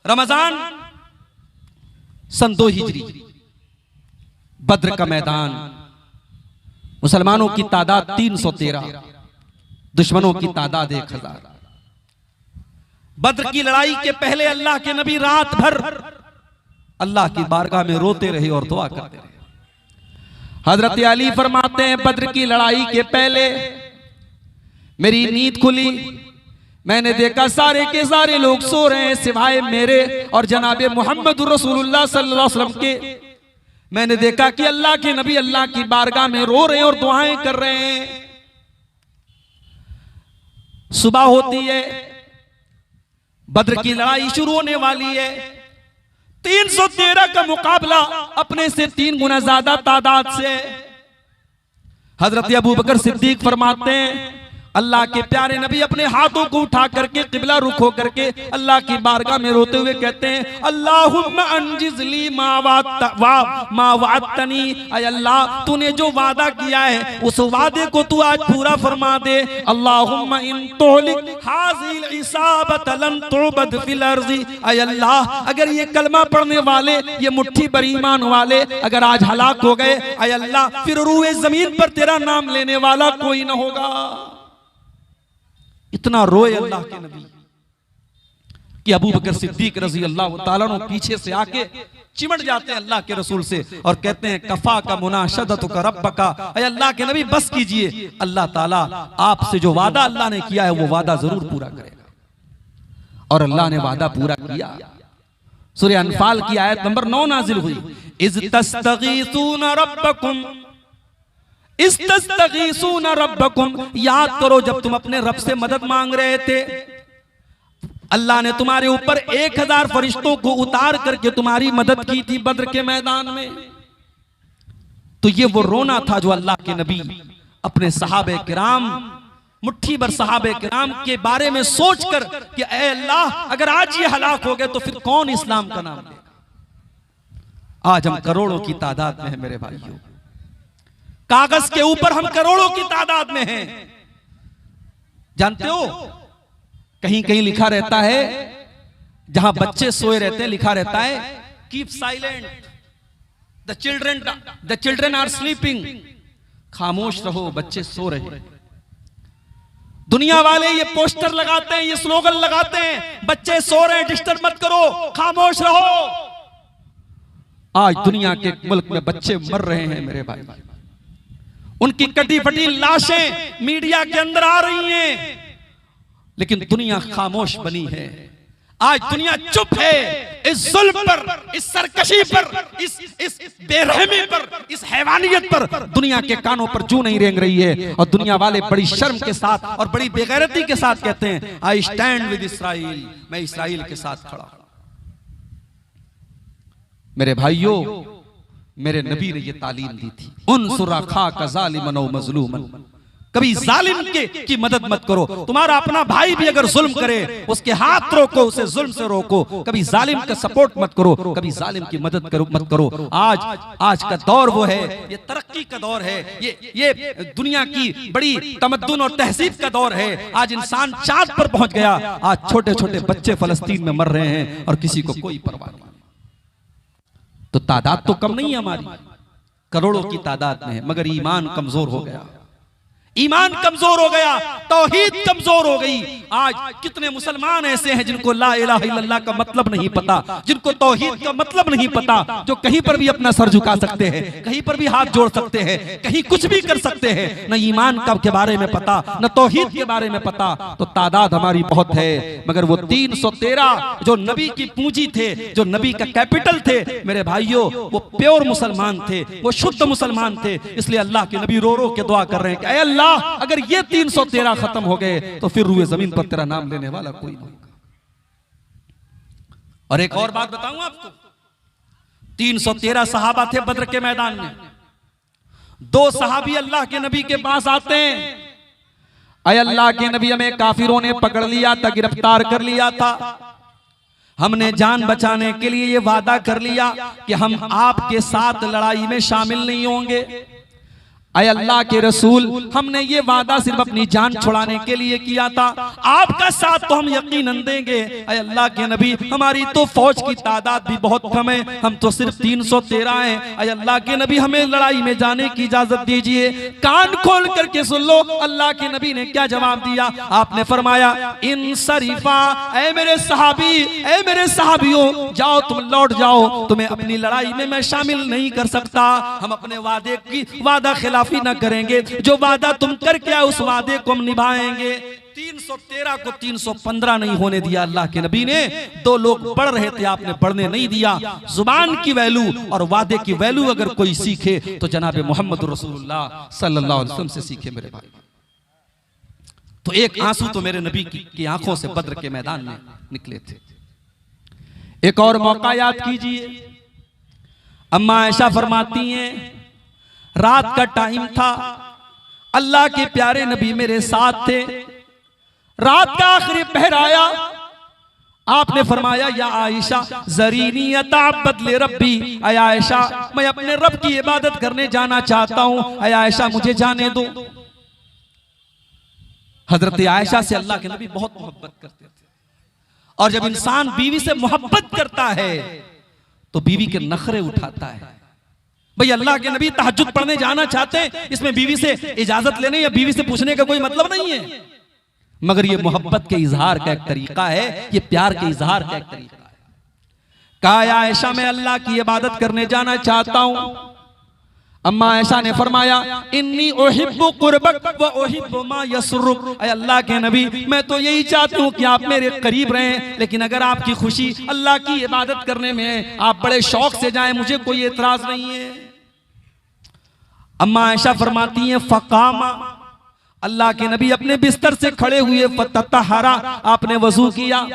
रमजान सन 2 हिजरी, बद्र का मैदान, मुसलमानों की तादाद 313, दुश्मनों की तादाद 1000। बद्र की लड़ाई के पहले अल्लाह के नबी रात भर अल्लाह की बारगाह में रोते रहे और दुआ करते रहे। हजरत अली फरमाते हैं, बद्र की लड़ाई के पहले मेरी नींद खुली, मैंने देखा सारे के सारे लोग सो रहे हैं सिवाय मेरे और जनाबे मोहम्मद रसूलुल्लाह सल्लल्लाहु अलैहि वसल्लम के। मैंने देखा कि अल्लाह के नबी अल्लाह की बारगाह में रो रहे हैं और दुआएं कर रहे हैं। सुबह होती है, बद्र की लड़ाई शुरू होने वाली है। 313 का मुकाबला अपने से 3 गुना ज्यादा तादाद से। हजरत अबू बकर सिद्दीक फरमाते हैं, अल्लाह के प्यारे नबी अपने हाथों को उठा करके किबला रुख हो करके अल्लाह की बारगाह में रोते हुए कहते हैं, अल्लाहुम्मा अंजिज़ली मा वाअतनी, ऐ अल्लाह तूने जो वादा किया है उस वादे को तू आज पूरा फरमा दे। अल्लाहुम्मा इन तुहलिक हाज़िल इसाबत लन तुबद फिल अर्ज़ि, ऐ अल्लाह अगर ये कलमा पढ़ने वाले, ये मुट्ठी भर ईमान वाले अगर आज हलाक हो गए, ऐ अल्लाह फिर रूए जमीन पर तेरा नाम लेने वाला कोई ना होगा। इतना रोए अल्लाह के नबी कि अबू बकर सिद्दीक रजी अल्लाह ताला अन्हु पीछे से आके चिमट जाते हैं अल्लाह के रसूल से और कहते हैं, कफा का मुनाशदतु का रब्बका, ऐ अल्लाह के नबी बस कीजिए, अल्लाह ताला आपसे जो वादा अल्लाह ने किया है वो वादा जरूर पूरा करेगा। और अल्लाह ने वादा पूरा किया। सूरह अनफाल की आयत नंबर 9 नाजिल हुई, इज़ तस्तगीसूना रब्बकुम इस्तस्तगीसूना रब्बकुम, याद करो जब तुम अपने रब से मदद मांग रहे थे, अल्लाह ने तुम्हारे ऊपर 1000 फरिश्तों को उतार करके तुम्हारी मदद की थी बद्र के मैदान में। तो ये वो रोना था जो अल्लाह के नबी अपने सहाबे किराम, मुट्ठी भर सहाबे किराम के बारे में सोचकर कि ऐ अल्लाह अगर आज ये हलाक हो गए तो फिर कौन इस्लाम का नाम लेगा। आज हम करोड़ों की तादाद में है मेरे भाइयों, कागज के ऊपर हम करोड़ों की तादाद में हैं। जानते हो कहीं कहीं लिखा रहता है, जहां बच्चे सोए रहते हैं लिखा रहता है, keep silent, the children are sleeping, खामोश रहो बच्चे सो रहे। दुनिया वाले ये पोस्टर लगाते हैं, ये स्लोगन लगाते हैं, बच्चे सो रहे हैं डिस्टर्ब मत करो, खामोश रहो। आज दुनिया के मुल्क में बच्चे मर रहे हैं मेरे भाई, उनकी कटी फटी लाशें मीडिया के अंदर आ रही हैं, लेकिन दुनिया खामोश बनी है। आज दुनिया चुप है इस जुल्म पर, इस सरकशी पर, इस बेरहमी पर, इस हैवानियत पर दुनिया के कानों पर जू नहीं रेंग रही है। और दुनिया वाले बड़ी शर्म के साथ और बड़ी बेगैरती के साथ कहते हैं, आई स्टैंड विद इसराइल, मैं इसराइल के साथ खड़ा हूं। मेरे भाइयों, मेरे नबी ने ये तालीम दी थी, उनसुर अखाका ज़ालिमन व मज़लूमन, कभी जालिम की मदद मत करो। तुम्हारा अपना भाई भी अगर जुल्म करे उसके हाथ रोको, उसे जुल्म से रोको, कभी जालिम का सपोर्ट मत करो, कभी जालिम की मदद मत करो। आज का दौर वो है, ये तरक्की का दौर है, ये दुनिया की बड़ी तमद्दुन और तहजीब का दौर है। आज इंसान चांद पर पहुंच गया, आज छोटे छोटे बच्चे फलस्तीन में मर रहे हैं और किसी को कोई परवाह नहीं। तो तादाद तो कम नहीं है हमारी, करोड़ों की तादाद में है, मगर ईमान कमजोर हो गया, ईमान कमजोर हो गया, तौहीद कमजोर हो गई। आज कितने मुसलमान ऐसे हैं जिनको ला इलाहा इल्लल्लाह का मतलब नहीं पता, जिनको तौहीद का मतलब नहीं पता, जो कहीं पर भी अपना सर झुका सकते हैं, कहीं पर भी हाथ जोड़ सकते हैं, कहीं कुछ भी कर सकते हैं, न ईमान का के बारे में पता, न तौहीद के बारे में पता। तो तादाद हमारी बहुत है, मगर वो 313 जो नबी की पूंजी थे, जो नबी का कैपिटल थे मेरे भाइयों, वो प्योर मुसलमान थे, वो शुद्ध मुसलमान थे। इसलिए अल्लाह के नबी रो रो के दुआ कर रहे हैं कि ऐ अल्लाह अगर ये 313 खत्म हो गए तो फिर रूए जमीन पर तेरा नाम लेने वाला कोई नहीं होगा। और एक और बात बताऊं आपको, 313 सहाबा थे बद्र के मैदान में। 2 सहाबी अल्लाह के नबी के पास आते हैं, ऐ अल्लाह के नबी हमें काफिरों ने पकड़ लिया था, गिरफ्तार कर लिया था, हमने जान बचाने के लिए ये वादा कर लिया कि हम आपके साथ लड़ाई में शामिल नहीं होंगे। अय अल्लाह के रसूल, हमने ये वादा सिर्फ अपनी जान छुड़ाने के लिए किया था, आपका साथ तो हम यकीनन देंगे। अय अल्लाह के नबी, हमारी तो फौज की तादाद भी बहुत कम है, हम तो सिर्फ 313 हैं। अय अल्लाह के नबी, हमें लड़ाई में जाने की इजाजत दीजिए। कान खोल करके सुन लो, अल्लाह के नबी ने क्या जवाब दिया। आपने फरमाया, इन शरीफा, ऐ मेरे सहाबी, ऐ मेरे सहाबियों, जाओ तुम लौट जाओ, तुम्हें अपनी लड़ाई में मैं शामिल नहीं कर सकता। हम अपने वादा खिलाफ न करेंगे, जो वादा तुम करके आए उस वादे को हम निभाएंगे। 313 को 315 नहीं होने दिया अल्लाह के नबी ने। दो लोग बढ़ रहे थे, आपने बढ़ने नहीं दिया। जुबान की वैल्यू और वादे की वैल्यू अगर कोई सीखे तो जनाब मोहम्मद रसूलुल्लाह सल्लल्लाहु अलैहि वसल्लम से सीखे मेरे भाई। तो एक आंसू तो मेरे नबी की आंखों से बद्र के मैदान में निकले थे। एक और मौका याद कीजिए, अम्मा आयशा फरमाती हैं, रात का टाइम था, अल्लाह के प्यारे नबी मेरे साथ थे, रात का आखिरी पहर आया, आपने फरमाया, या आयशा ज़रीनी अताअब्बद ले रब्बी, अय आयशा मैं अपने रब की इबादत करने जाना चाहता हूं, अय आयशा मुझे जाने दो। हजरत आयशा से अल्लाह के नबी बहुत मोहब्बत करते थे, और जब इंसान बीवी से मोहब्बत करता है तो बीवी के नखरे उठाता है। भाई अल्लाह के नबी तहज्जुद पढ़ने जाना चाहते हैं, इसमें बीवी से इजाजत लेने या बीवी से पूछने का कोई मतलब नहीं है, मगर ये मोहब्बत के इजहार का एक तरीका है, ये प्यार के इजहार का एक तरीका है। कहा, आयशा मैं अल्लाह की इबादत करने जाना चाहता हूं। अम्मा आयशा ने फरमाया, इन्नी उहिब्बु कुर्बक व उहिब्बु मा यसरुक, ऐ अल्लाह के नबी मैं तो यही चाहती हूँ कि आप मेरे करीब रहें, लेकिन अगर आपकी खुशी अल्लाह की इबादत करने में है, आप बड़े शौक से जाएं, मुझे कोई एतराज नहीं है। अम्मा आयशा फरमाती हैं, फकामा, अल्लाह के नबी अपने बिस्तर से खड़े हुए, फततहरा, आपने वजू किया,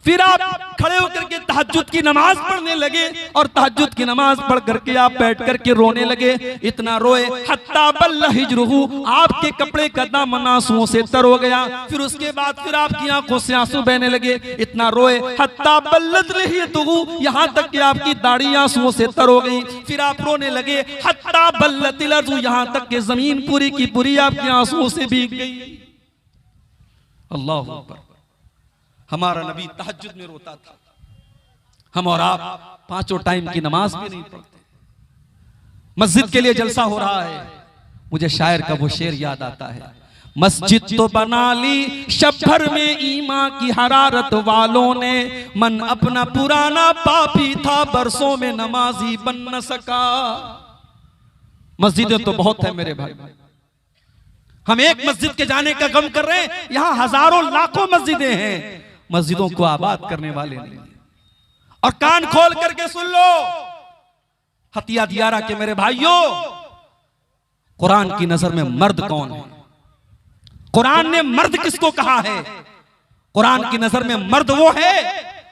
फिर आप खड़े होकर के तहज्जुद की नमाज पढ़ने लगे, और तहज्जुद की नमाज पढ़ करके आप बैठ करके रोने लगे। इतना रोए हत्ता बल्ल हिजरुहु, आपके कपड़े का दामन आंसुओं से तर हो गया। फिर उसके बाद फिर आपकी आंखों से आंसू बहने लगे। इतना रोए हत्ता बल्लत लिहियतुहु, यहां तक कि आपकी दाढ़ी आंसुओं से तर हो गई। फिर आप रोने लगे हत्ता बल्लतिल अर्ज़ु, यहां तक कि जमीन पूरी की पूरी आपकी आंसुओं से भीग गई। अल्लाहु अकबर। हमारा नबी तहज्जुद में रोता था, हम और आप 5 टाइम की नमाज भी नहीं पढ़ते। मस्जिद के लिए जलसा हो रहा है, मुझे शायर का वो शेर याद आता है, मस्जिद तो बना ली शब भर में ईमान की हरारत वालों ने, मन अपना पुराना पापी था बरसों में नमाजी बन न सका। मस्जिदें तो बहुत है मेरे भाई, हम एक मस्जिद के जाने का गम कर रहे हैं, यहां हजारों लाखों मस्जिदें हैं, मस्जिदों को आबाद करने वाले नहीं। और कान खोल करके सुन लो हतिया दियारा के मेरे भाइयों, कुरान की नजर में मर्द कौन है? कुरान ने मर्द किसको कहा है? कुरान की नजर में मर्द वो है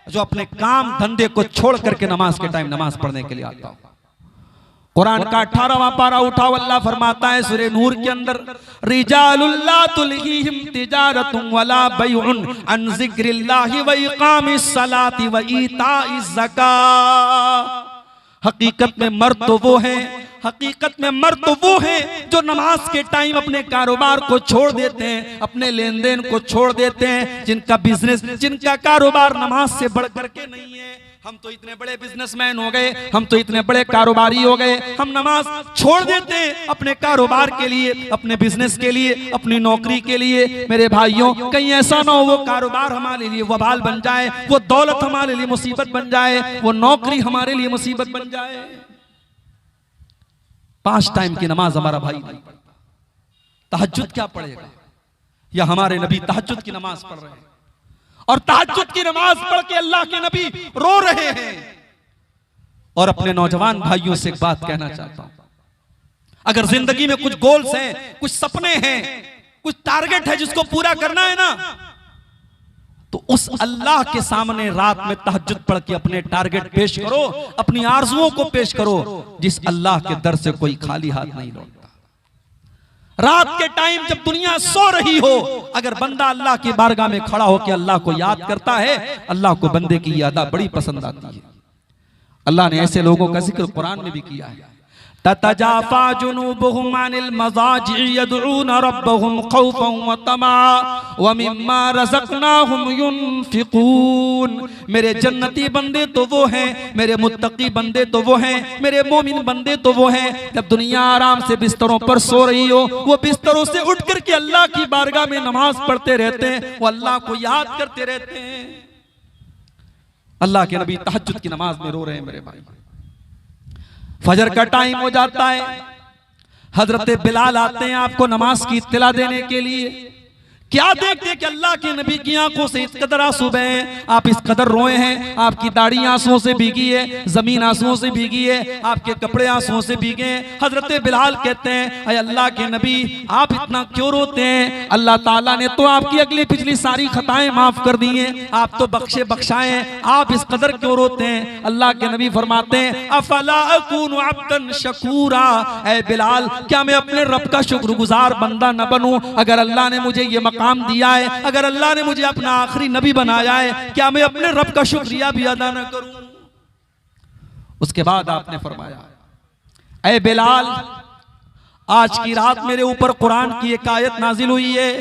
जो अपने काम धंधे को छोड़ करके नमाज के टाइम नमाज पढ़ने के लिए आता हो। कुरान का 18वां पारा उठाओ, अल्लाह फरमाता है सूरे नूर के अंदर, रिजालुल्ला तुलहीहिम तिजारतुन वला बैउन अन जिक्रिल्लाहि व इकामिस सलाति व ईताइज ज़कात। हकीकत में मर्द तो वो है, हकीकत में मर्द तो वो है जो नमाज के टाइम अपने कारोबार को छोड़ देते हैं, अपने लेन देन को छोड़ देते हैं, जिनका बिजनेस, जिनका कारोबार नमाज से बढ़ करके नहीं है। हम तो इतने बड़े बिजनेसमैन हो गए, हम तो इतने बड़े कारोबारी हो गए, हम नमाज छोड़ देते हैं अपने कारोबार के लिए, अपने बिजनेस के लिए, अपनी नौकरी के लिए। मेरे भाइयों, कहीं ऐसा ना हो वो कारोबार हमारे लिए वबाल बन जाए, वो दौलत हमारे लिए मुसीबत बन जाए, वो नौकरी हमारे लिए मुसीबत बन जाए। 5 टाइम की नमाज हमारा भाई नहीं पढ़ता, तहज्जुद क्या पढ़ेगा? या हमारे नबी तहज्जुद की नमाज पढ़ रहे हैं, और तहज्जुद की नमाज पढ़ के अल्लाह के नबी रो रहे हैं। और अपने नौजवान भाइयों से एक बात कहना चाहता हूं, अगर जिंदगी में कुछ गोल्स हैं, कुछ सपने हैं, कुछ टारगेट है जिसको पूरा करना है ना, तो उस अल्लाह के सामने रात में तहज्जुद पढ़ के अपने टारगेट पेश करो, अपनी आरजुओं को पेश करो, जिस अल्लाह के दर से कोई खाली हाथ नहीं लौटता। रात के टाइम जब दुनिया सो रही हो, अगर बंदा अल्लाह की बारगाह में खड़ा होकर अल्लाह को याद करता है, अल्लाह को बंदे की यादा बड़ी पसंद आती है। अल्लाह ने ऐसे लोगों का जिक्र कुरान में भी किया है, ततजाफा जुनूबुहुम अनिल मज़ाजि'i यदऊन रब्बहुम खौफन व तमआ व मिम्मा रज़क़नाहुम युनफ़िक़ून। मेरे जन्नती बंदे तो वो हैं, मेरे मुत्तकी बंदे तो वो हैं, मेरे मोमिन बंदे तो वो हैं, जब दुनिया आराम से बिस्तरों पर सो रही हो, वो बिस्तरों से उठ करके अल्लाह की बारगाह में नमाज पढ़ते रहते हैं, वो अल्लाह को याद करते रहते हैं। अल्लाह के नबी तहज्जुद की नमाज में रो रहे हैं मेरे भाई। फजर का टाइम हो जाता है, हजरत बिलाल आते हैं आपको नमाज की इत्तला देने के लिए। क्या देखते कि अल्लाह के नबी की आंखों से इस कदर आंसू बहे, आप इस कदर रोए हैं, आपकी दाढ़ी आंसुओं से भीगी है, जमीन आंसुओं से भीगी है, आपके कपड़े आंसुओं से भीगे हैं। हजरत बिलाल कहते हैं, अय अल्लाह के नबी आप इतना क्यों रोते हैं? अल्लाह ताला ने तो आपकी अगली पिछली सारी खताएं माफ कर दी हैं, आप तो बख्शे बख्शाए, आप इस कदर क्यों रोते हैं? अल्लाह के नबी फरमाते हैं, अफला अकूनु अब्दन शकूरा, ऐ बिलाल क्या मैं अपने रब का शुक्रगुजार बंदा न बनूं? अगर अल्लाह ने मुझे ये काम दिया है, अगर अल्लाह ने मुझे अपना आखिरी नबी बनाया है, क्या मैं अपने रब का शुक्रिया भी अदा न करूं? उसके बाद आपने फरमाया, ऐ बिलाल आज की रात मेरे ऊपर कुरान की एक आयत नाजिल हुई है,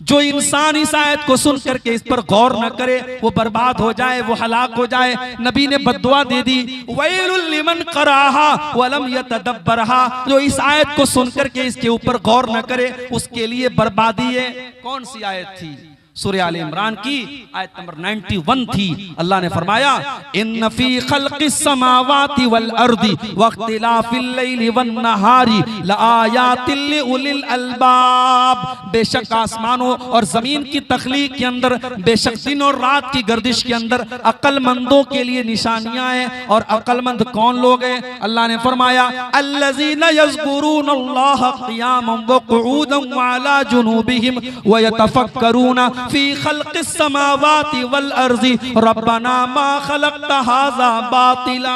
जो इंसान इस आयत को सुन करके इस पर गौर न करे वो बर्बाद हो जाए, वो हलाक हो जाए। नबी ने बद्दुआ दे दी, वैलुल लिमन क़राहा वलम यतदब्बरहा, जो इस आयत को सुन करके इसके ऊपर गौर न करे उसके लिए बर्बादी है। कौन सी आयत थी? सूरह आल इमरान की आयत नंबर 91 थी। अल्लाह ने फरमाया, इन्न फी खल्क़िस समावाति वल अर्दि वख्तिलाफिल लैलि वन नहारी लआयातिल लिउलिल अलबाब, बेशक आसमानों और जमीन की तख्लीक के अंदर, बेशक दिन और रात की गर्दिश के अंदर अक्लमंदों के लिए निशानियां हैं। और अक्लमंद कौन लोग हैं? अल्लाह ने फरमाया, अल्लज़ीना यज़कुरूनल्लाह क़ियामन व क़ुऊदन व अला जुनूबिहिम व यतफ़क्करूना फी खल्क़िस समावाति वल अर्ज़ि रब्बना मा खलक़्ता हाज़ा बातिला।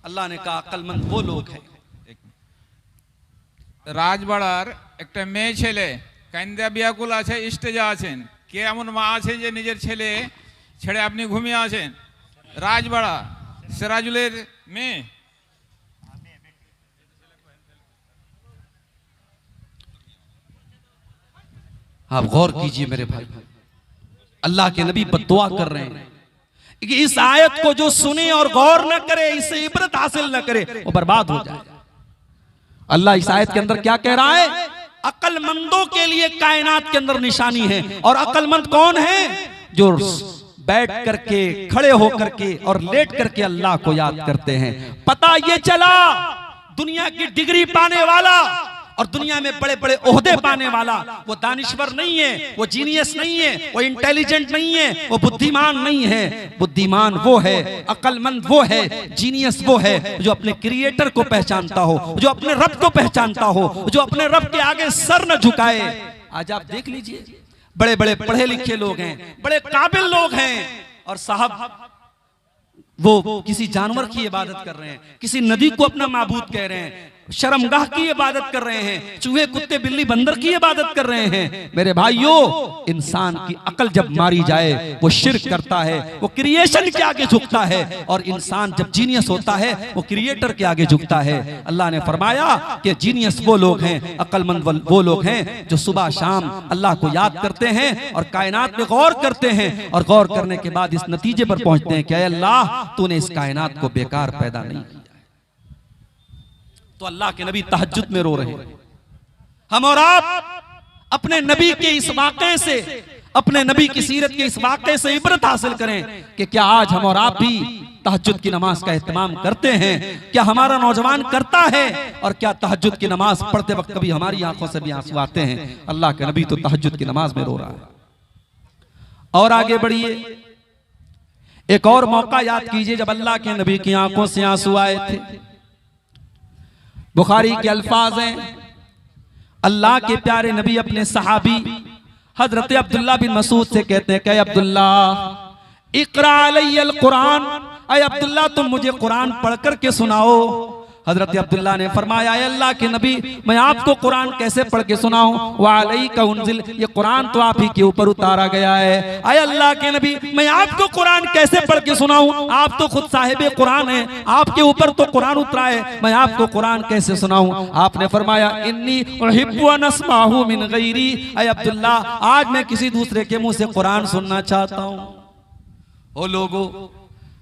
अल्लाह ने कहा अक्लमंद वो लोग हैं। রাজবাড়ার একটা মেয়ে ছেলে কান্দা বিয়াকুল আছে, স্টেজে আছেন, কে এমন মা আছে যে নিজের ছেলে ছেড়ে আপনি ঘুমিয়ে আছেন? রাজবাড়া সিরাজুলের মেয়ে। आप गौर कीजिए मेरे भाई, अल्लाह के नबी बद्दुआ कर रहे हैं कि इस आयत को जो सुने और गौर न करे, इससे इबरत हासिल न करे, वो बर्बाद हो जाए। अल्लाह इस आयत के अंदर क्या कह रहा है? अक्लमंदों के लिए कायनात के अंदर निशानी है। और अक्लमंद कौन है? जो बैठ करके, खड़े होकर के और लेट करके अल्लाह को याद करते हैं। पता ये चला दुनिया की डिग्री पाने वाला और दुनिया में बड़े बड़े ओहदे पाने वाला वो दानिश्वर नहीं है, वो जीनियस नहीं है, वो इंटेलिजेंट नहीं है, वो बुद्धिमान नहीं है। बुद्धिमान वो है, अक्लमंद वो है, जीनियस वो है जो अपने क्रिएटर को पहचानता हो, जो अपने रब को पहचानता हो, जो अपने रब के आगे सर न झुकाए। आज आप देख लीजिए, बड़े बड़े पढ़े लिखे लोग हैं, बड़े काबिल लोग हैं, और साहब वो किसी जानवर की इबादत कर रहे हैं, किसी नदी को अपना माबूद कह रहे हैं, शर्मगाह की इबादत कर रहे हैं, चूहे कुत्ते बिल्ली बंदर की इबादत कर रहे हैं। मेरे भाइयों, इंसान की अकल जब मारी जाए वो शिर्क करता है, वो क्रिएशन के आगे झुकता है, और इंसान जब जीनियस होता है वो क्रिएटर के आगे झुकता है। अल्लाह ने फरमाया कि जीनियस वो लोग हैं, अक्लमंद वो लोग हैं जो सुबह शाम अल्लाह को याद करते हैं और कायनात में गौर करते हैं, और गौर करने के बाद इस नतीजे पर पहुंचते हैं कि अल्लाह तूने इस कायनात को बेकार पैदा नहीं किया। तो अल्लाह के नबी तहज्जुद में रो रहे हैं। हम और आप अपने नबी के इस वाक़े से, अपने नबी की सीरत के इस वाक़े से इबरत हासिल करें कि क्या आज हम और आप भी तहज्जुद की नमाज का एहतमाम करते हैं? क्या हमारा नौजवान करता है? और क्या तहज्जुद की नमाज पढ़ते वक्त कभी हमारी आंखों से भी आंसू आते हैं? अल्लाह के नबी तो तहज्जुद की नमाज में रो रहा है। और आगे बढ़िए, एक और मौका याद कीजिए जब अल्लाह के नबी की आंखों से आंसू आए थे। बुखारी के अल्फाज हैं, अल्लाह के प्यारे नबी अपने सहाबी हजरत अब्दुल्ला बिन मसूद से कहते हैं कि अब्दुल्ला इक़रा अलैयल कुरान, अय अब्दुल्ला तुम मुझे कुरान पढ़ कर के सुनाओ। हजरत अब्दुल्ला ने फरमाया, अल्लाह के नबी, मैं आपको कुरान कैसे पढ़ के सुनाऊं? वालैका उन्जिल, ये कुरान तो आप ही के ऊपर उतारा गया है। आय अल्लाह के नबी, मैं आपको कुरान कैसे पढ़ के सुनाऊं? आप तो खुद साहिबे कुरान हैं, आपके ऊपर तो कुरान उतरा है, मैं आपको कुरान कैसे सुनाऊं? आपने फरमाया, इन्नी उहिब्बु अन अस्माहु मिन गैरी। आय अब्दुल्ला, आज मैं किसी दूसरे के मुंह से कुरान सुनना चाहता हूं। ओ लोगों,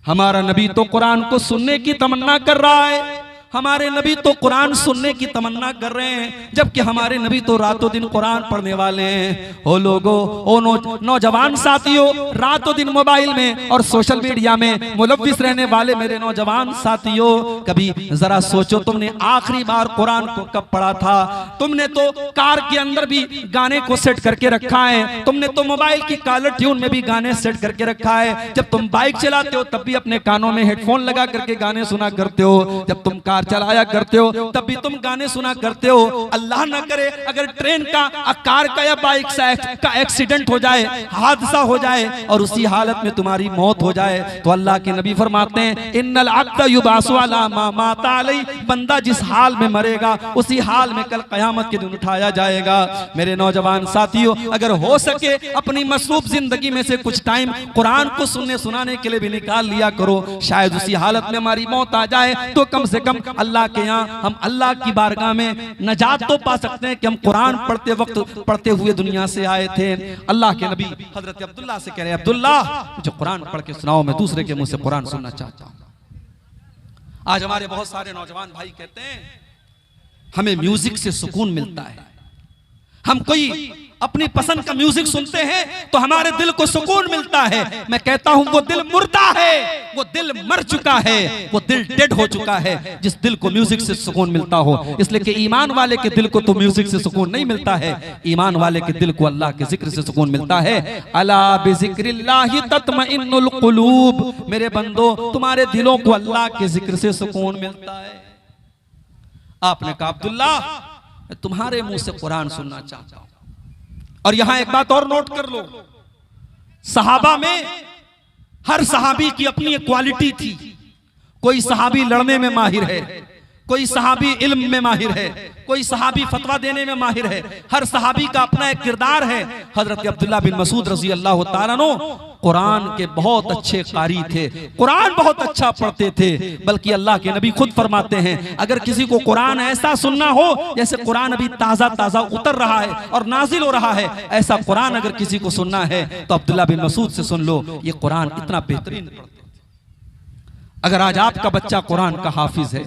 हमारा नबी तो कुरान को सुनने की तमन्ना कर रहा है, हमारे नबी तो कुरान सुनने की तमन्ना कर रहे हैं, जबकि हमारे नबी तो रातों दिन कुरान पढ़ने वाले हैं। ओ लोगो, ओ नौजवान साथियों, रातों दिन मोबाइल में और सोशल मीडिया में मुलव्विस रहने वाले मेरे नौजवान साथियों, कभी जरा सोचो, तुमने आखिरी बार कुरान को कब पढ़ा था? तुमने तो कार के अंदर भी गाने को सेट करके रखा है, तुमने तो मोबाइल की कॉलर ट्यून में भी गाने सेट करके रखा है। जब तुम बाइक चलाते हो तब भी अपने कानों में हेडफोन लगा करके गाने सुना करते हो, जब तुम कार चलाया करते हो तब भी तुम गाने सुना करते हो। अल्लाह ना करे अगर ट्रेन का, कार का या बाइक का एक्सीडेंट हो जाए, हादसा हो जाए और उसी हालत में तुम्हारी मौत हो जाए, तो अल्लाह के नबी फरमाते हैं, इन्नल अब्द युबासु अला मा माता अलैहि, बंदा जिस हाल में मरेगा उसी हाल में कल कयामत के दिन उठाया जाएगा। मेरे नौजवान साथियों, अगर हो सके अपनी मसरूफ जिंदगी में से कुछ टाइम कुरान को सुनने सुनाने के लिए भी निकाल लिया करो। शायद उसी हालत में हमारी मौत आ जाए तो कम से कम अल्लाह के यहाँ हम अल्लाह की बारगाह में नजात तो पा सकते हैं कि हम कुरान पढ़ते वक्त पढ़ते हुए दुनिया से आए थे। अल्लाह के नबी हजरत अब्दुल्ला से कह रहे, अब्दुल्ला मुझे कुरान पढ़ के सुनाओ, मैं दूसरे के मुंह से कुरान सुनना चाहता हूं। आज हमारे बहुत सारे नौजवान भाई कहते हैं हमें म्यूजिक से सुकून मिलता है, हम कोई अपनी पसंद का म्यूजिक सुनते हैं तो हमारे दिल को सुकून मिलता है। मैं कहता हूं वो दिल मुर्दा है, वो दिल मर चुका है, वो दिल डेड हो चुका है जिस दिल को म्यूजिक से सुकून मिलता हो। इसलिए कि ईमान वाले के दिल को तो म्यूजिक से सुकून नहीं मिलता है, ईमान वाले के दिल को अल्लाह के जिक्र से सुकून मिलता है। अला बिज़िक्रिल्लाहि तत्मइन्नुल कुलूब, मेरे बंदो तुम्हारे दिलों को अल्लाह के जिक्र से सुकून मिलता है। आपने कहा, अब्दुल्ला तुम्हारे मुंह से कुरान सुनना चाहता हूं। और यहां एक बात और नोट कर लो, सहाबा में हर सहाबी की अपनी एक क्वालिटी थी। कोई सहाबी लड़ने में माहिर है, कोई सहाबी इल्म में माहिर है, कोई सहाबी फतवा देने में माहिर है, हर सहाबी का अपना एक किरदार है। हजरत अब्दुल्ला बिन मसूद रजी अल्लाह तआला अन्हु कुरान के बहुत अच्छे कारी थे, कुरान बहुत अच्छा पढ़ते थे, बल्कि अल्लाह के नबी खुद फरमाते हैं अगर किसी को कुरान ऐसा सुनना हो जैसे कुरान अभी ताजा ताजा उतर रहा है और नाजिल हो रहा है, ऐसा कुरान अगर किसी को सुनना है तो अब्दुल्ला बिन मसूद से सुन लो, ये कुरान इतना बेहतरीन पढ़ते थे। अगर आज आपका बच्चा कुरान का हाफिज है,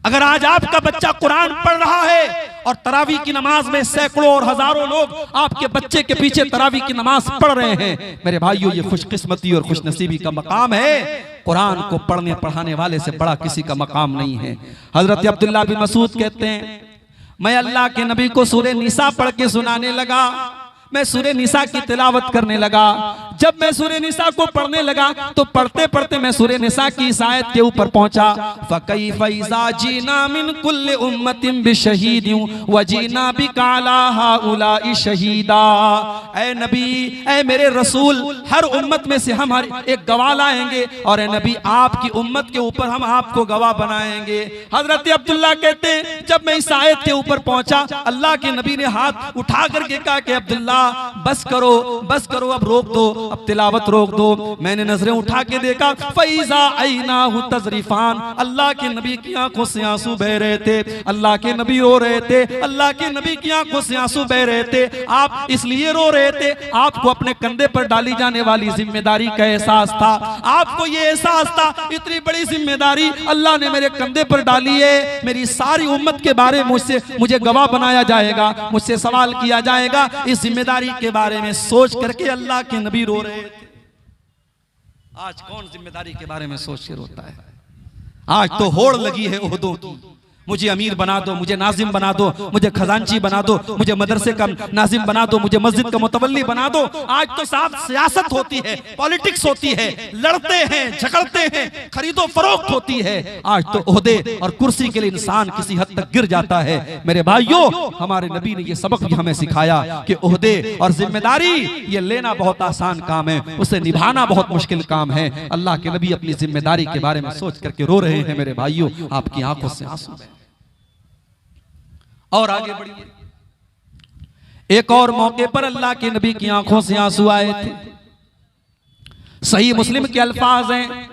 अगर आज आपका बच्चा कुरान पढ़ रहा है और तरावी की नमाज में सैकड़ों और हजारों लोग आपके बच्चे के पीछे तरावी की नमाज पढ़ रहे हैं, मेरे भाइयों ये खुशकिस्मती और खुशनसीबी का मकाम है। कुरान को पढ़ने पढ़ाने वाले से बड़ा किसी का मकाम नहीं है। हजरत अब्दुल्ला बिन मसूद कहते हैं मैं अल्लाह के नबी को सूरह निसा पढ़ के सुनाने लगा, मैं सूरह निसा की तिलावत करने लगा। जब मैं सूरह निसा को पढ़ने लगा तो पढ़ते पढ़ते मैं सूरह निसा की इस आयत के ऊपर पहुंचा, फकैफ़ इज़ा जीना मिन कुल्लि उम्मतिन बिशहीदिन व जीना बिका अला हाउलाइ शहीदा। ऐ नबी, ऐ मेरे रसूल, हर उम्मत में से हम एक गवाह लाएंगे और ऐ नबी आपकी उम्मत के ऊपर हम आपको गवाह बनाएंगे। हजरत अब्दुल्ला कहते हैं जब मैं इस आयत के ऊपर पहुंचा, अल्लाह के नबी ने हाथ उठा करके कहा कि अब्दुल्ला बस करो, बस करो, अब रोक दो, अब तिलावत रोक दो। मैंने नजरें उठा के देखा, फैज़ा ऐनाहु तज़रिफान, अल्लाह के नबी की आंखों से आंसू बह रहे थे, अल्लाह के नबी रो रहे थे, अल्लाह के नबी की आंखों से आंसू बह रहे थे। आप इसलिए रो रहे थे, आपको अपने कंधे पर डाली जाने वाली जिम्मेदारी का एहसास था, आपको ये एहसास था इतनी बड़ी जिम्मेदारी अल्लाह ने मेरे कंधे पर डाली है, मेरी सारी उम्मत के बारे में मुझे गवाह बनाया जाएगा, मुझसे सवाल किया जाएगा। इस जिम्मेदारी के बारे में सोच करके अल्लाह के नबी रो रहे थे। आज कौन जिम्मेदारी के बारे में सोच के रोता है? आज तो होड़ लगी है ओहदों की, मुझे अमीर बना दो, मुझे नाजिम बना दो, मुझे खजांची बना दो, मुझे मदरसे का नाजिम बना दो, मुझे मस्जिद का मुतवल्ली बना दो। आज तो साफ सियासत होती है, पॉलिटिक्स होती है, लड़ते हैं, झगड़ते हैं, खरीदो फरोख्त होती है। आज तो ओहदे और कुर्सी के लिए इंसान किसी हद तक गिर जाता है। मेरे भाइयों, हमारे नबी ने ये सबक भी हमें सिखाया कि ओहदे और जिम्मेदारी ये लेना बहुत आसान काम है, उसे निभाना बहुत मुश्किल काम है। अल्लाह के नबी अपनी जिम्मेदारी के बारे में सोच करके रो रहे हैं। मेरे भाइयों, आपकी आंखों से आंसू है। और आगे बढ़िए। एक और मौके पर अल्लाह के नबी की आंखों से आंसू आए थे। सही मुस्लिम के अल्फाज हैं,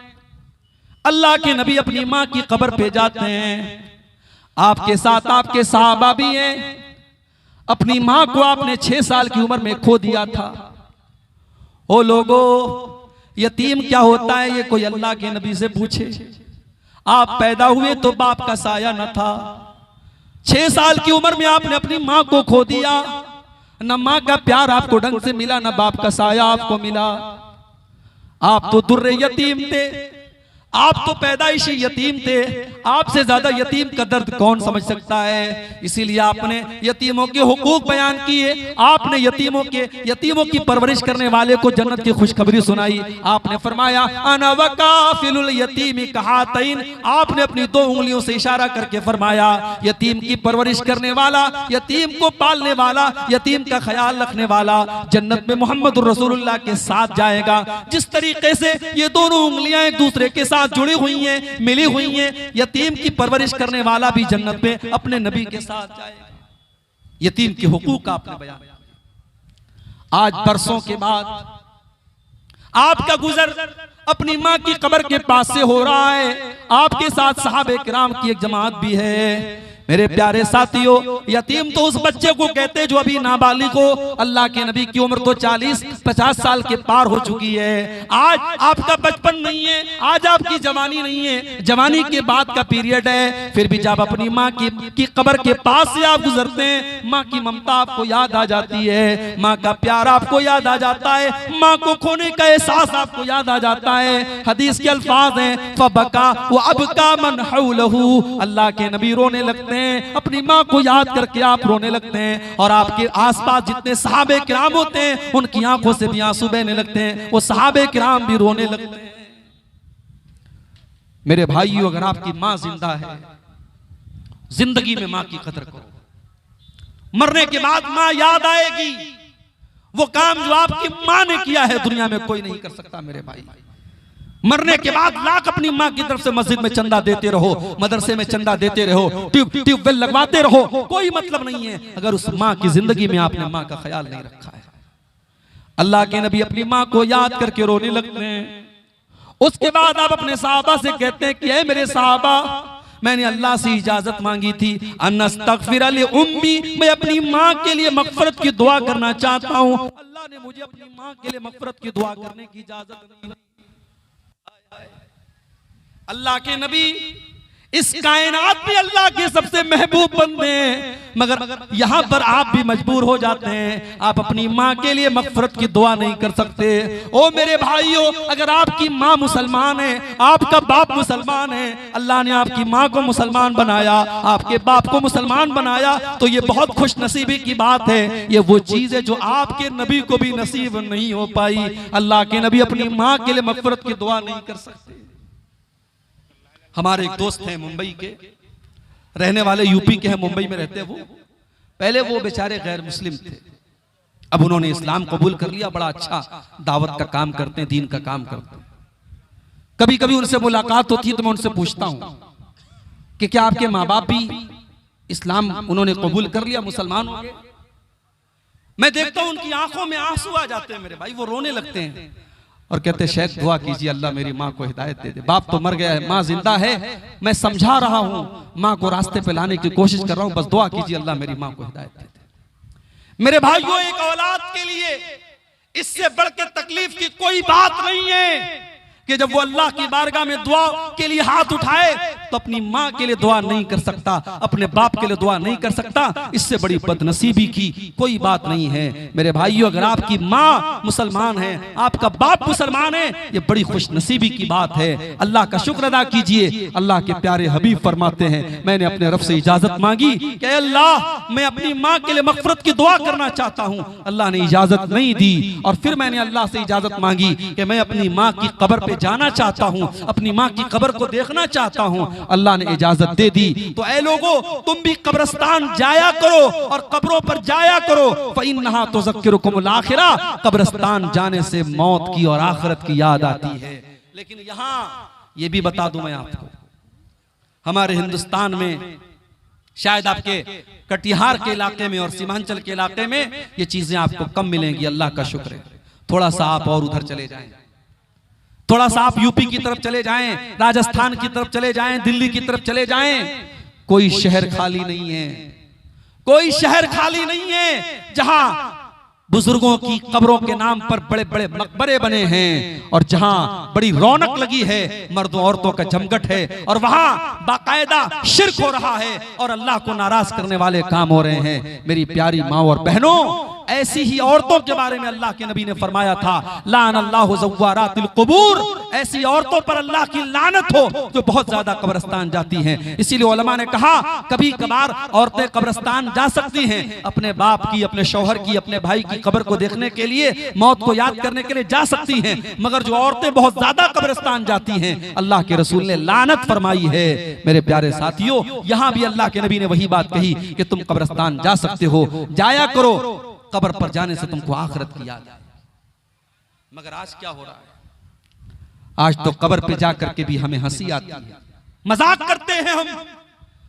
अल्लाह के नबी अपनी मां की कब्र पे जाते हैं, आपके साथ आपके सहाबा भी हैं। अपनी मां को आपने 6 साल की उम्र में खो दिया था। ओ लोगों, यतीम क्या होता है ये कोई अल्लाह के नबी से पूछे। आप पैदा हुए तो बाप का साया न था, 6 साल की उम्र में आपने अपनी मां को खो दिया। न मां का प्यार आपको ढंग से मिला, न बाप का साया आपको मिला। आप तो दुर्रे यतीम थे, आप तो पैदाइशी यतीम थे। आपसे ज्यादा यतीम का दर्द कौन समझ सकता है। इसीलिए आपने यतीमों के हुकूक बयान किए। आपने यतीमों की परवरिश करने वाले को जन्नत की खुशखबरी सुनाई। आपने फरमाया अना वकाफिलुल यतीमी कहातैन। आपने अपनी 2 उंगलियों से इशारा करके फरमाया यतीम की परवरिश करने वाला, यतीम को पालने वाला, यतीम का ख्याल रखने वाला जन्नत में मोहम्मद रसूलुल्लाह के साथ जाएगा। जिस तरीके से ये दोनों उंगलियां एक दूसरे के साथ जुड़ी हुई हैं, मिली हुई हैं, यतीम की परवरिश करने वाला भी जन्नत में अपने नबी के साथ जाएगा। यतीम के हुकूक का आपने बयान। आज बरसों के बाद आपका गुजर अपनी मां की कब्र के पास से हो रहा है। आपके साथ सहाबे किराम की एक जमात भी है। मेरे प्यारे साथियों, यतीम तो उस बच्चे को कहते हैं जो अभी नाबालिग हो। अल्लाह के नबी की उम्र तो 40-50 साल के पार हो चुकी है। आज आपका बचपन नहीं है, आज आपकी जवानी नहीं है, जवानी के बाद का पीरियड है। फिर भी जब अपनी माँ की कब्र के पास से आप गुजरते हैं, माँ की ममता आपको याद आ जाती है, माँ का प्यार आपको याद आ जाता है, माँ को खोने का एहसास आपको याद आ जाता है। हदीस के अल्फाज हैं फबका व अबका मन हौलहू। अल्लाह के नबी रोने लगते हैं, अपनी माँ को याद करके आप रोने लगते हैं। और आपके आसपास जितने सहाबे किराम होते हैं उनकी आंखों से भी आंसू बहने लगते हैं, वो सहाबे किराम भी रोने लगते हैं। मेरे भाइयों, अगर आपकी माँ जिंदा है, जिंदगी में माँ की कदर करो। मरने के बाद माँ याद आएगी। वो काम जो आपकी माँ ने किया है दुनिया में कोई नहीं कर सकता। मेरे भाई, मरने के बाद लाख अपनी माँ की तरफ से मस्जिद में चंदा देते रहो, मदरसे में चंदा देते रहो, ट्यूबवेल लगवाते रहो, कोई मतलब नहीं है अगर उस माँ की जिंदगी में आपने माँ का ख्याल नहीं रखा है। अल्लाह के नबी अपनी माँ को याद करके रोने लगते हैं। उसके बाद आप अपने सहाबा से कहते हैं कि ऐ मेरे सहाबा, मैंने अल्लाह से इजाजत मांगी थी अनस्तगफिर ली उम्मी, मैं अपनी माँ के लिए मगफरत की दुआ करना चाहता हूँ। अल्लाह ने मुझे अपनी माँ के लिए मगफरत की दुआ करने की इजाजत नहीं दी। अल्लाह के नबी इस कायनात में अल्लाह के सबसे महबूब बंदे हैं, मगर यहां पर आप भी मजबूर हो जाते हैं, आप अपनी माँ के लिए मगफरत की दुआ नहीं कर सकते। ओ मेरे भाइयों, अगर आपकी माँ मुसलमान है, आपका बाप मुसलमान है, अल्लाह ने आपकी माँ को मुसलमान बनाया, आपके बाप को मुसलमान बनाया, तो ये बहुत खुश नसीबी की बात है। ये वो चीज है जो आपके नबी को भी नसीब नहीं हो पाई। अल्लाह के नबी अपनी माँ के लिए मगफरत की दुआ नहीं कर सकते। हमारे एक दोस्त हैं मुंबई के, रहने वाले यूपी के हैं, मुंबई में रहते हैं वो। पहले वो बेचारे गैर मुस्लिम थे, अब उन्होंने इस्लाम कबूल कर लिया, बड़ा अच्छा दावत का काम करते हैं, दीन का काम करते हैं। कभी कभी उनसे मुलाकात होती है तो मैं उनसे पूछता हूं कि क्या आपके माँ बाप भी इस्लाम उन्होंने कबूल कर लिया, मुसलमान हो गए? मैं देखता हूं उनकी आंखों में आंसू आ जाते हैं मेरे भाई, वो रोने लगते हैं और कहते हैं शेख दुआ कीजिए अल्लाह मेरी माँ को हिदायत दे दे। बाप तो मर गया है, माँ जिंदा है, मैं समझा रहा हूँ, माँ को रास्ते पे लाने की कोशिश कर रहा हूँ, बस दुआ कीजिए अल्लाह मेरी माँ को हिदायत दे दे। मेरे भाइयों, एक औलाद के लिए इससे बढ़ के तकलीफ की कोई बात नहीं है कि जब वो अल्लाह की बारगाह में दुआ के लिए हाथ उठाए तो अपनी माँ के लिए दुआ नहीं कर सकता, अपने बाप के लिए दुआ नहीं कर सकता, इससे बड़ी बदनसीबी की कोई बात नहीं है। मेरे भाइयों, अगर आपकी माँ मुसलमान है, आपका बाप मुसलमान है, ये बड़ी खुशनसीबी की बात है। अल्लाह का शुक्र अदा कीजिए। अल्लाह के प्यारे हबीब फरमाते हैं, मैंने अपने रब से इजाजत मांगी कि अल्लाह मैं अपनी माँ के लिए मगफरत की दुआ करना चाहता हूँ। अल्लाह ने इजाजत नहीं दी। और फिर मैंने अल्लाह से इजाजत मांगी कि मैं अपनी माँ की कब्र पे जाना चाहता हूँ, अपनी माँ की कब्र को देखना चाहता हूँ। अल्लाह ने इजाजत दे दी। तो ऐ लोगों, तुम भी कब्रिस्तान जाया करो और कब्रों पर जाया करो। फइन्नहा तुज़क्किरुकुमुल आखिरा, कब्रिस्तान जाने से मौत की और आखिरत की याद आती है। लेकिन यहां ये भी बता दूं मैं आपको, हमारे हिंदुस्तान में शायद आपके कटिहार के इलाके में और सीमांचल के इलाके में ये चीजें आपको कम मिलेंगी। अल्लाह का शुक्र है। थोड़ा सा आप और उधर चले जाएं, थोड़ा सा आप यूपी की तरफ चले जाएं, राजस्थान की तरफ चले जाएं, दिल्ली की तरफ चले जाएं, कोई शहर खाली नहीं है, कोई शहर खाली नहीं है जहां बुजुर्गों की कब्रों के नाम पर बड़े बड़े मकबरे बने हैं और जहां बड़ी रौनक लगी है, मर्दों औरतों का जमघट है और वहां बाकायदा शिर्क हो रहा है और अल्लाह को नाराज करने वाले काम हो रहे हैं। मेरी प्यारी माँ और बहनों, ऐसी ही औरतों के बारे में अल्लाह के नबी ने फरमाया था, लानल्लाहु ज़व्वारातिल क़ुबूर, ऐसी औरतों पर अल्लाह की लानत हो जो बहुत ज्यादा कब्रिस्तान जाती हैं। इसीलिए उलमा ने कहा, कभी कभार औरतें कब्रिस्तान जा सकती हैं, अपने बाप की, अपने शौहर की, अपने भाई की कब्र को देखने के लिए, मौत को याद करने के लिए जा सकती हैं। मगर जो औरतें बहुत ज्यादा कब्रिस्तान जाती हैं, अल्लाह के रसूल ने लानत फरमाई है। मेरे प्यारे साथियों, यहां भी अल्लाह के नबी ने वही बात कही कि तुम कब्रिस्तान जा सकते हो, जाया करो, कब्र पर जाने से तुमको आखिरत की याद आए। मगर आज क्या हो रहा है? आज तो कब्र पे जाकर के भी हमें हंसी आती है, मजाक करते हैं हम।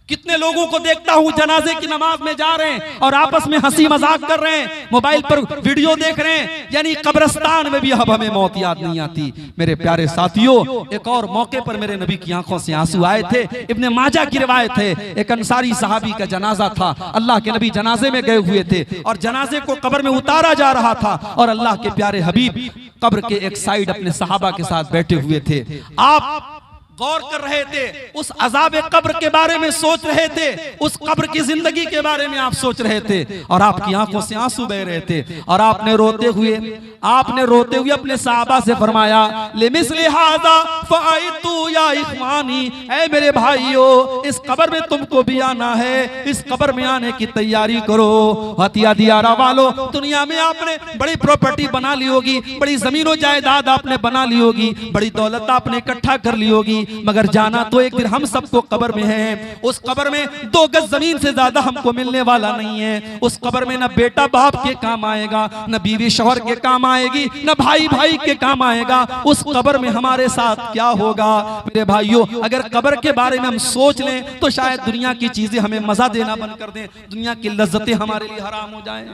कितने लोगों को देखता हूं जनाजे की नमाज में जा रहे हैं और आपस में हंसी मजाक कर रहे हैं, मोबाइल पर वीडियो देख रहे हैं। यानी कब्रिस्तान में भी अब हमें मौत याद नहीं आती। मेरे प्यारे साथियों, एक और मौके पर मेरे नबी की आंखों से आंसू आए थे। इब्ने माजा की रिवायत है, एक अंसारी सहाबी का जनाजा था। अल्लाह के नबी जनाजे में गए हुए थे और जनाजे को कब्र में उतारा जा रहा था और अल्लाह के प्यारे हबीब कब्र के एक साइड अपने सहाबा के साथ बैठे हुए थे। आप गौर कर रहे थे, उस अजाब कब्र के बारे में सोच रहे थे, उस कब्र की जिंदगी के बारे में आप सोच रहे थे और आपकी आंखों से आंसू बह रहे थे और आपने रोते हुए अपने सहाबा से फरमाया, लिमिस्लि हाज़ा फ़अइतु या इख़वानी, ऐ मेरे भाइयों, इस कब्र में तुमको भी आना है, इस कब्र में आने की तैयारी करो। हतिया दियारा वालों, दुनिया में आपने बड़ी प्रॉपर्टी बना ली होगी, बड़ी जमीनों जायदाद आपने बना ली होगी, बड़ी दौलत आपने इकट्ठा कर ली होगी, मगर जाना तो एक दिन हम सबको कब्र में है। उस कब्र में 2 गज जमीन से ज्यादा हमको मिलने वाला नहीं है। उस कब्र में न बेटा बाप के काम आएगा, न बीवी शौहर के काम आएगी, न भाई भाई के काम आएगा। उस कब्र में हमारे साथ क्या होगा? मेरे भाइयों, अगर कब्र के बारे में हम सोच लें तो शायद दुनिया की चीजें हमें मजा देना बंद कर दें, दुनिया की लज्जतें हमारे लिए हराम हो जाएं।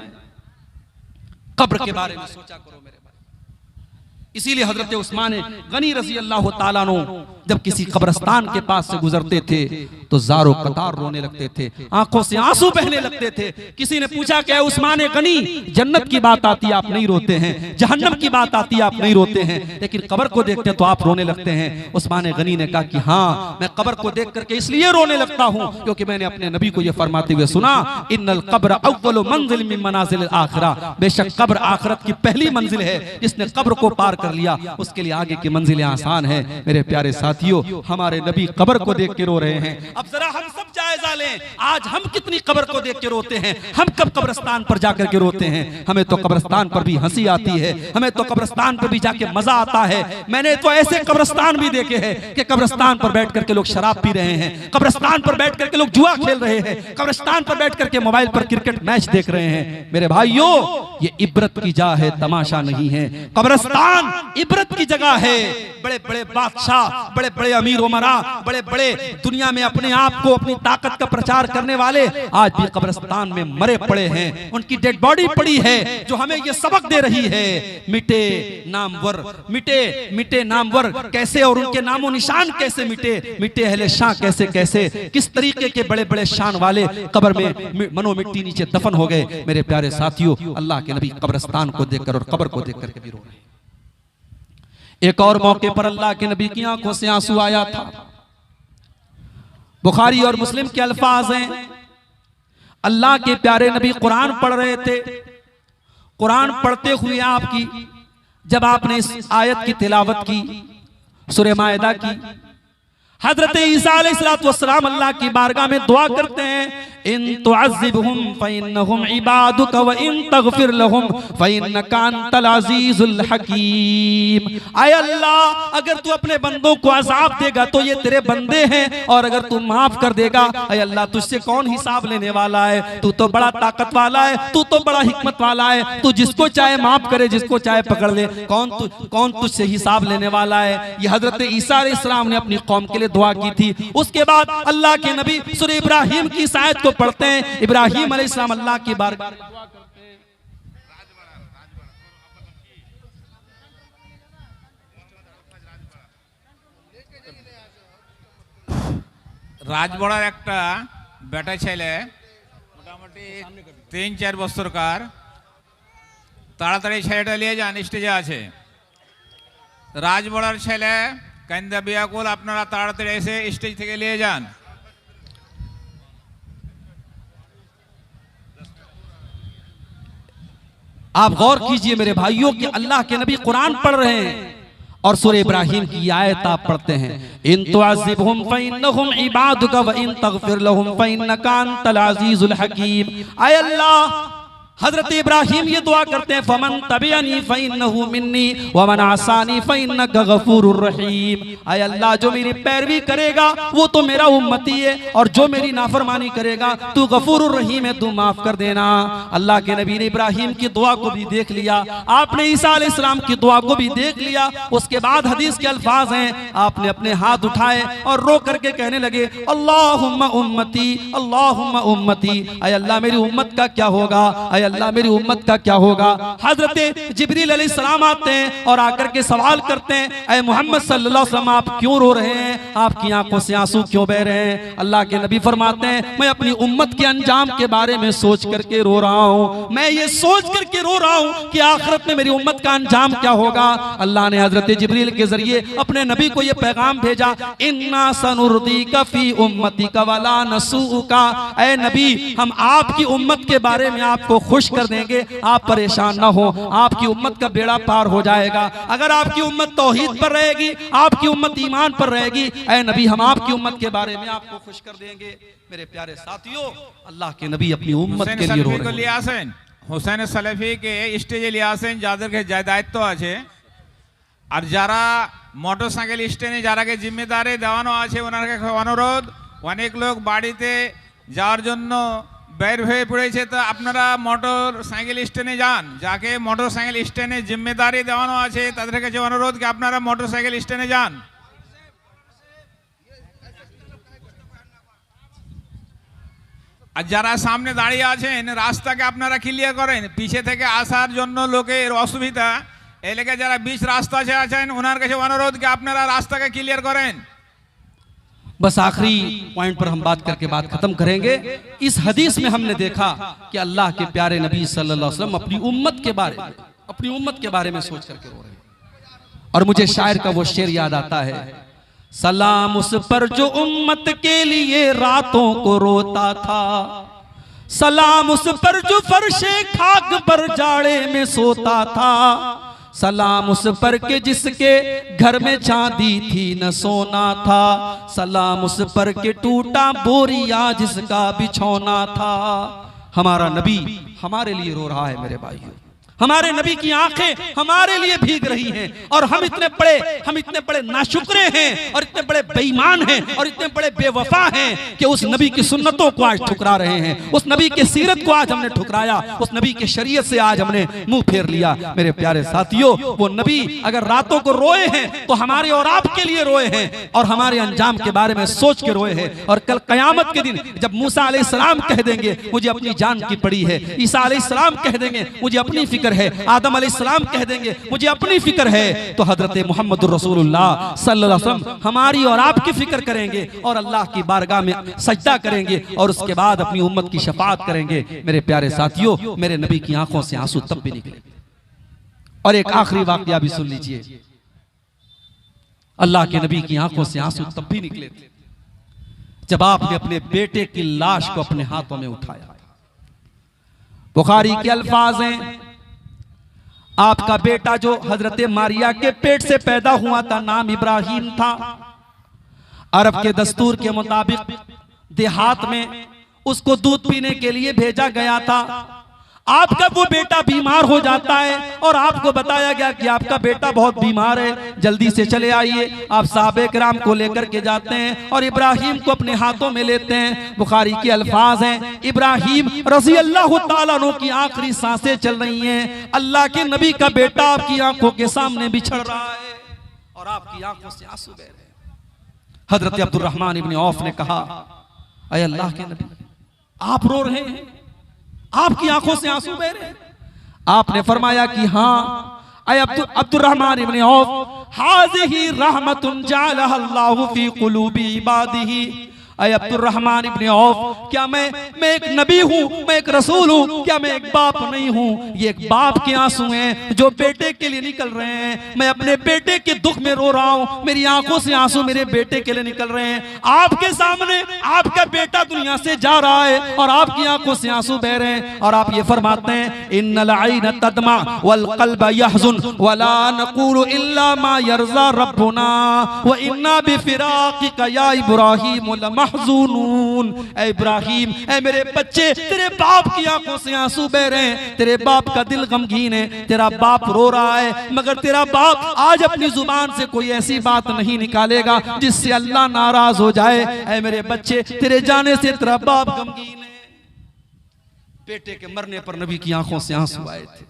कब्र के बारे में सोचा करो मेरे भाई। इसीलिए हजरत उस्मान गनी रज़ी अल्लाह ताला अन्हु जब किसी कब्रिस्तान के पास से गुजरते थे तो ज़ारो कतार रोने लगते थे, आंखों से आंसू बहने लगते थे। किसी ने पूछा क्या उस्मान गनी, जन्नत की बात आती है आप नहीं रोते हैं, जहन्नम की बात आती है आप नहीं रोते हैं, लेकिन कब्र को देखते हैं तो आप रोने लगते हैं। उस्मान गनी ने कहा कि हाँ, मैं कब्र को देख करके इसलिए रोने लगता हूँ क्योंकि मैंने अपने नबी को यह फरमाते हुए सुना, इन्नल कब्र अव्वलु मंजिल मिन मनाजिल आखिरा, बेशक कब्र आखिरत की पहली मंजिल है। जिसने कब्र को पार कर लिया उसके लिए आगे की मंजिलें आसान है। मेरे प्यारे साथियों, हमारे नबी कब्र को देख के रो रहे हैं। अब जरा हम सब जायजा लें, आज हम कितनी कब्र को देख के रोते हैं, हम कब कब्रिस्तान पर जाकर के रोते हैं। हमें तो कब्रिस्तान पर भी हंसी आती है, हमें तो कब्रिस्तान पर भी जाके मजा आता है। मैंने तो ऐसे कब्रिस्तान भी देखे हैं कि कब्रिस्तान पर बैठ करके लोग शराब पी रहे हैं, कब्रिस्तान पर बैठ करके लोग जुआ खेल रहे हैं, कब्रिस्तान पर बैठ करके मोबाइल पर क्रिकेट मैच देख रहे हैं। मेरे भाइयों, ये इबरत की जगह है, तमाशा नहीं है। कब्रिस्तान इबरत की जगह है। बड़े बड़े बादशाह, बड़े बड़े अमीर उमरा, बड़े बड़े दुनिया में अपने आप को, अपनी ताकत का प्रचार करने वाले आज भी कब्रिस्तान में मरे पड़े हैं। उनकी डेड बॉडी पड़ी है जो हमें ये सबक दे रही है, मिटे नामवर, मिटे मिटे नामवर कैसे और उनके नामो निशान कैसे मिटे, मिटे अहले शाह कैसे कैसे, किस तरीके के बड़े बड़े शान वाले कब्र में मनो मिट्टी नीचे दफन हो गए। मेरे प्यारे साथियों, अल्लाह के नबी कब्रिस्तान को देखकर और कब्र को देखकर के भी रो रहे हैं। एक और मौके पर अल्लाह के नबी की आंखों से आंसू आया था। बुखारी और मुस्लिम के अल्फाज हैं, अल्लाह के प्यारे नबी कुरान पढ़ रहे थे। कुरान पढ़ते हुए आपकी जब आपने इस आयत की तिलावत की, सूरह माइदा की, हजरत ईसा अलैहिस्सलाम अल्लाह की बारगाह में दुआ करते हैं, इन तुअज़्ज़िबहुम फइन्नहुम इबादुक व इन तगफिर लहुम फइन्नका अंतल अज़ीज़ुल हकीम। आय अल्लाह, अगर तू अपने बंदों को अज़ाब देगा तो ये तेरे बंदे हैं, और अगर तू माफ कर देगा, आय अल्लाह तुझसे कौन हिसाब लेने वाला है? तू तो बड़ा ताकत वाला है, तू तो बड़ा हिकमत वाला है, तू जिसको चाहे माफ करे, जिसको चाहे पकड़ ले, कौन तुझसे हिसाब लेने वाला है? ये हजरत ईसा अलैहिस्सलाम ने अपनी कौम के लिए दुआ की थी। उसके बाद अल्लाह के नबी सूरह इब्राहिम की इस आयत को पढ़ते हैं। इब्राहिम अलैहिस्सलाम अल्लाह की बारगाह में दुआ करते हैं। রাজবড়ার একটা বেটা ছেলে মোটামুটি 3-4 বছরকার, তাড়াতাড়ি ছেলেটা নিয়ে যান, স্টেজে আছে। রাজবড়ার ছেলে কান্দা বিয়াকুল, আপনারা তাড়াতাড়ি এসে স্টেজ থেকে নিয়ে যান। आप गौर कीजिए मेरे भाइयों कि अल्लाह के नबी कुरान पढ़ रहे हैं और सूरह इब्राहिम की आयत आप पढ़ते हैं, इन तुअज़्ज़िबहुम फइन्नहुम इबादुक व इन तगफिर लहुम फइन्नका अंतल अज़ीज़ुल हकीम। आय अल्लाह, हजरत इब्राहिम ये दुआ करते हैं, फमन तबिअनी फइन्नहु मिन्नी व मन आसानी फइन्नका गफूरुर रहीम। आय अल्लाह, जो मेरी पैरवी करेगा वो तो मेरा उम्मती है, और जो मेरी नाफरमानी करेगा तू गफूरुर रहीम है, तू माफ कर देना। अल्लाह के नबी ने इब्राहिम की दुआ को भी देख लिया, आपने ईसा अलैहिस्सलाम की दुआ को भी देख लिया। उसके बाद हदीस के अल्फाज हैं, आपने अपने हाथ उठाए और रो करके कहने लगे, अल्लाहुम्मा उम्मती, अल्लाहुम्मा उम्मती। आय अल्लाह, मेरी उम्मत का क्या होगा? अल्लाह, मेरी उम्मत का क्या होगा? हजरत जिब्रील अलैहिस्सलाम आते हैं और आकर के सवाल करते हैं, ऐ मोहम्मद सल्लल्लाहु अलैहि वसल्लम, आप क्यों रो रहे हैं? आपकी आंखों से आंसू क्यों बह रहे हैं? अल्लाह के नबी फरमाते हैं, मैं अपनी उम्मत के अंजाम के बारे में सोच करके रो रहा हूँ। मैं ये सोच करके रो रहा हूँ कि आखिरत में मेरी उम्मत का अंजाम क्या होगा। अल्लाह ने हजरत जिब्रील के जरिए अपने नबी को यह पैगाम भेजा, इन्ना सनुर्दीका फी उम्मतिका वला नसूका। ऐ नबी, हम आपकी उम्मत के बारे में आपको खुश कर देंगे, आप परेशान ना हो, आपकी उम्मत का बेड़ा पार हो जाएगा। अगर आपकी उम्मत तौहीद पर रहेगी, आपकी उम्मत ईमान पर रहेगी, ऐ नबी, हम आपकी उम्मत के बारे में आपको खुश कर देंगे। मेरे प्यारे साथियों, अल्लाह के नबी अपनी उम्मत के लिए रो रहे हैं। हुसैन सलेफीके स्टेजे নিয়ে আসেন যাদেরকে দায়িত্ব আছে, আর যারা মোটরসাইকেল স্ট্যান্ডে যারাকে জিম্মেদারি দেওয়ানো আছে ওনাকে অনুরোধ, অনেক লোক বাড়িতে যাওয়ার জন্য বের হয়ে পড়েছে, তো আপনারা মোটর সাইকেল স্ট্যান্ডে যান। যাকে মোটর সাইকেল স্ট্যান্ডে জিম্মেদারি দেওয়ানো আছে তাদের কাছে অনুরোধ কি আপনারা মোটর সাইকেল স্ট্যান্ডে যান। আর যারা সামনে দাঁড়িয়ে আছেন রাস্তাকে আপনারা ক্লিয়ার করেন, পিছে থেকে আসার জন্য লোকের অসুবিধা। এলাকায় যারা बीच রাস্তা আছেন ওনার কাছে অনুরোধ কি আপনারা রাস্তাকে ক্লিয়ার করেন। बस आखिरी पॉइंट पर हम बात करके बात खत्म करेंगे। इस हदीस में हमने देखा कि अल्लाह के प्यारे नबी सल्लल्लाहु अलैहि वसल्लम अपनी उम्मत के बारे में सोच करके रो रहे हैं। और मुझे शायर का वो शेर याद आता है, सलाम उस पर जो उम्मत के लिए रातों को रोता था, सलाम उस पर जो फर्शे खाक पर जाड़े में सोता था, सलाम उस पर के जिसके घर में चांदी थी न सोना था, सलाम उस पर के टूटा बोरिया जिसका बिछौना था। हमारा नबी हमारे लिए रो रहा है मेरे भाइयों, हमारे नबी की आंखें हमारे लिए भीग रही हैं, और हम इतने बड़े नाशुक्रे हैं और इतने बड़े बेईमान हैं और इतने बड़े बेवफा हैं कि उस नबी की सुन्नतों को आज ठुकरा रहे हैं, उस नबी के सीरत को आज हमने ठुकराया, उस नबी के शरीयत से आज हमने मुंह फेर लिया। मेरे प्यारे साथियों, वो नबी अगर रातों को रोए हैं तो हमारे और आपके लिए रोए हैं और हमारे अंजाम के बारे में सोच के रोए हैं। और कल कयामत के दिन जब मूसा अलैहिस्सलाम कह देंगे मुझे अपनी जान की पड़ी है, ईसा अलैहिस्सलाम कह देंगे मुझे अपनी फिक्र है, आदम अलैहिस्सलाम कह देंगे मुझे अपनी फिक्र है, तो हजरत मोहम्मद रसूलुल्लाह सल्लल्लाहु अलैहि वसल्लम हमारी और आपकी फिक्र करेंगे और अल्लाह की बारगाह में सजदा करेंगे और उसके बाद अपनी उम्मत की शफाअत करेंगे। मेरे प्यारे साथियों, मेरे नबी की आंखों से आंसू तब भी निकले। और एक आखिरी वाकया भी सुन लीजिए, अल्लाह के नबी की आंखों से आंसू तब भी निकले थे जब आपने अपने बेटे की लाश को अपने हाथों में उठाया। बुखारी के अल्फाज हैं, आपका बेटा जो हजरत मारिया के पेट से पैदा हुआ था, नाम इब्राहिम था। अरब के दस्तूर के मुताबिक देहात में उसको दूध पीने के लिए भेजा गया था। आपका वो बेटा बीमार हो जाता है और आपको बताया गया कि आपका बेटा बहुत बीमार है, जल्दी से चले आइए। आप साहबे किराम को लेकर के जाते हैं और इब्राहिम को अपने हाथों में लेते हैं। बुखारी के अल्फाज हैं, इब्राहिम रज़ी अल्लाह तआला अन्हु की आखिरी सांसें चल रही हैं, अल्लाह के नबी का बेटा आपकी आंखों के सामने बिछड़ रहा है और आपकी आंखों से आंसू बह रहे हैं। हजरत अब्दुर्रहमान इब्न औफ ने कहा, अय अल्लाह के नबी, आप रो रहे हैं, आपकी आंखों से आंसू बह रहे हैं। आपने फरमाया कि हाँ अब्दुर्रहमान इब्न औफ, हाज़िही रहमतुन जअलहा अल्लाहु फी क़ुलूबि इबादिही। अब्दुर्रहमान इब्न औफ, क्या मैं एक नबी हूँ, मैं एक रसूल हूँ, क्या मैं एक बाप नहीं हूँ? ये एक बाप के आंसू हैं जो बेटे के लिए निकल रहे हैं। मैं अपने बेटे के दुख में रो रहा हूँ, मेरी आंखों से आंसू मेरे बेटे के लिए निकल रहे हैं। आपके सामने आपका बेटा दुनिया से जा रहा है और आपकी आंखों से आंसू बह रहे हैं और आप ये फरमाते हैं, इन्नल ऐन तदमा वल क़ल्ब यहज़ुन वला नक़ूलु इल्ला मा यर्ज़ा रब्बुना व इन्ना बिफ़िराक़िका या इब्राहीम महज़ूनून। ऐ इब्राहिम, ऐ मेरे बच्चे, तेरे बाप की आंखों से आंसू बह रहे हैं, तेरे बाप का दिल गमगीन है, तेरा बाप रो रहा है, मगर तेरा बाप आज अपनी जुबान से कोई ऐसी बात नहीं निकालेगा जिससे अल्लाह नाराज हो जाए। ऐ मेरे बच्चे, तेरे जाने से तेरा बाप गमगीन है। बेटे के मरने पर नबी की आंखों से आंसू आए थे।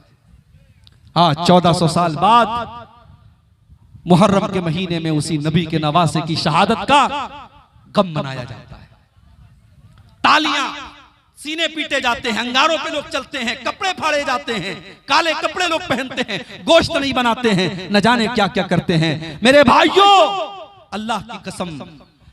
आज 1400 साल बाद मुहर्रम के महीने में उसी नबी के नवासे की शहादत का गम मनाया जाता है। तालियां, सीने पीटे जाते हैं, अंगारों पे लोग चलते हैं, कपड़े फाड़े जाते हैं, काले कपड़े लोग पहनते हैं, गोश्त नहीं बनाते हैं, न जाने क्या क्या करते हैं। मेरे भाइयों, अल्लाह की कसम,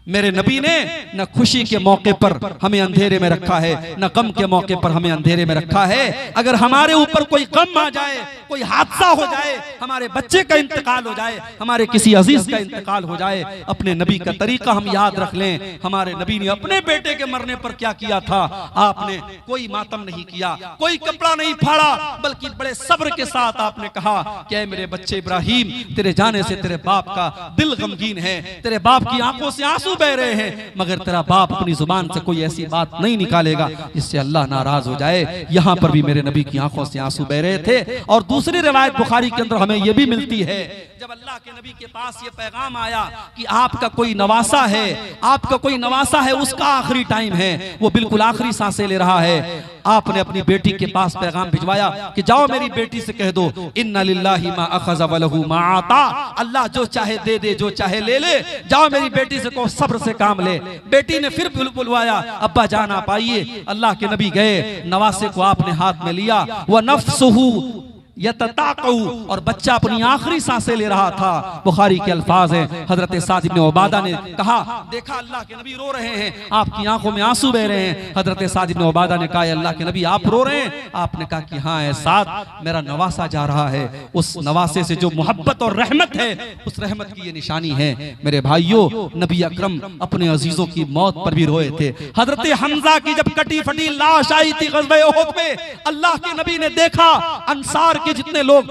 मेरे नबी ने न खुशी के मौके पर हमें अंधेरे में रखा है, न गम के मौके पर हमें अंधेरे में रखा है। अगर हमारे ऊपर कोई गम आ जाए, कोई हादसा हो जाए, हमारे बच्चे का इंतकाल हो जाए, हमारे किसी अजीज का इंतकाल हो जाए, अपने नबी का तरीका हम याद रख लें। हमारे नबी ने अपने बेटे के मरने पर क्या किया था? आपने कोई मातम नहीं किया, कोई कपड़ा नहीं फाड़ा, बल्कि बड़े सब्र के साथ आपने कहा कि ऐ मेरे बच्चे इब्राहिम, तेरे जाने से तेरे बाप का दिल गमगीन है, तेरे बाप की आंखों से आंसू बह रहे हैं, मगर तेरा बाप अपनी जुबान से कोई ऐसी बात नहीं निकालेगा जिससे अल्लाह नाराज हो जाए। यहां पर भी मेरे नबी की आंखों से आंसू बह रहे थे। और दूसरी रिवायत बुखारी के अंदर हमें यह भी मिलती है, जब अल्लाह के नबी के पास ये पैगाम आया कि आपका कोई नवासा है, आपका कोई नवासा है, उसका आखिरी टाइम है, वो बिल्कुल आखिरी सांसें ले रहा है, आपने अपनी बेटी के पास पैगाम भिजवाया कि जाओ मेरी बेटी से कह दो, इन्ना लिल्लाहि मा अखज़ व लहू मा आता, अल्लाह जो चाहे दे दे, जो चाहे ले ले, जाओ मेरी बेटी से कहो सब्र से काम ले। बेटी ने फिर बुलवाया, अब्बा जान आप आइए। अल्लाह के नबी गए, नवासे को आपने हाथ में लिया, व नफ्सुहु यतताक़उ, और बच्चा अपनी आखिरी सांसें ले रहा था। बुखारी के अल्फाज हैं, हजरत साद इब्न उबादा ने कहा, देखा अल्लाह के नबी रो रहे हैं, आपकी आंखों में आंसू बह रहे हैं। हजरत साद इब्न उबादा ने कहा, अल्लाह के नबी आप रो रहे हैं? आपने कहा कि हाँ ऐ साद, मेरा नवासा जा रहा है, उस नवासे से जो मोहब्बत और रहमत है, उस रहमत की ये निशानी है। मेरे भाइयों, नबी अकरम अपने अजीजों की मौत पर भी रोए थे। हजरत हमजा की जब कटी फटी लाश आई थी ग़ज़वे उहद में, अल्लाह के नबी ने देखा अंसार के जितने लोग